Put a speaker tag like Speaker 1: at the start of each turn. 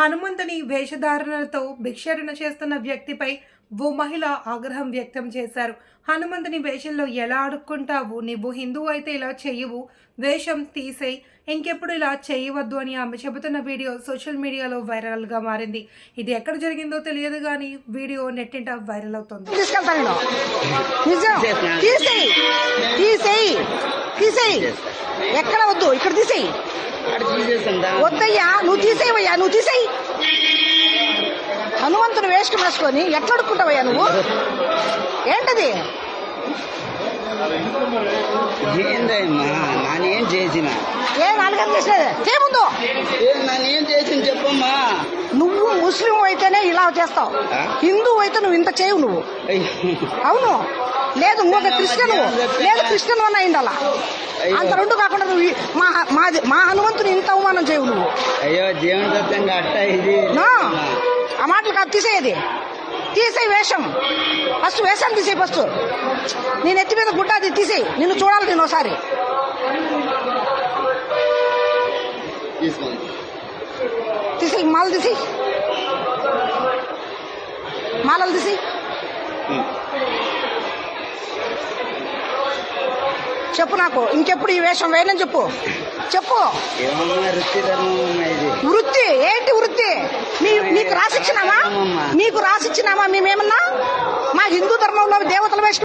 Speaker 1: హనుమంతుని వేషధారణలతో భిక్షాటన చేస్తున్న వ్యక్తిపై ఓ మహిళ ఆగ్రహం వ్యక్తం చేశారు. హనుమంతుని వేషంలో ఎలా అడుక్కుంటావు? నువ్వు హిందువు అయితే ఇలా చెయ్యవు, వేషం తీసేయ్, ఇంకెప్పుడు ఇలా చేయవద్దు అని ఆమె చెబుతున్న వీడియో సోషల్ మీడియాలో వైరల్గా మారింది. ఇది ఎక్కడ జరిగిందో తెలియదు కానీ వీడియో నెట్టింట వైరల్ అవుతుంది.
Speaker 2: ఎక్కడ వద్దు, ఇక్కడ తీసేయి. వద్దయ్యా, నువ్వు తీసేవయ్యా, నువ్వు తీసేయి. హనుమంతుని వేషం వేసుకొని ఎట్లా అడుక్కుంటావయ్యా నువ్వు? ఏంటది?
Speaker 3: నానేం చేసిన
Speaker 2: నాలుగేం చేసినది చేయముందు
Speaker 3: నానేం చేసిన చెప్పమ్మా.
Speaker 2: నువ్వు ముస్లిం అయితేనే ఇలా చేస్తావు, హిందూ అయితే నువ్వు ఇంత చేయవు. నువ్వు అవును లేదు, ఇంకొక క్రిస్టియన్ లేదు, క్రిస్టియన్ వల్ల అయిండాల. అంత రెండు కాకుండా నువ్వు మా హనుమంతుని ఇంత అవమానం చేయవు నువ్వు.
Speaker 3: అయ్యో దేవుని దత్తంగా అట్ట ఇది
Speaker 2: ఆ మాటలు కాదు, తీసేది. తీసేయి వేషం, ఫస్ట్ వేషాన్ని తీసేయి. ఫస్ట్ నేను ఎత్తి మీద గుడ్డ అది తీసేయి. నిన్ను చూడాలి నేను ఒకసారి. తీసేయి, మాలలు తీసేయి, మాలలు తీసేయి. చెప్పు నాకు, ఇంకెప్పుడు ఈ వేషం వేయనని చెప్పు. చెప్పు. వృత్తి ఏంటి? వృత్తి నీకు రాసిచ్చినామా? నీకు రాసిచ్చినామా? మేమేమన్నా మా హిందూ ధర్మంలో దేవతల వేషం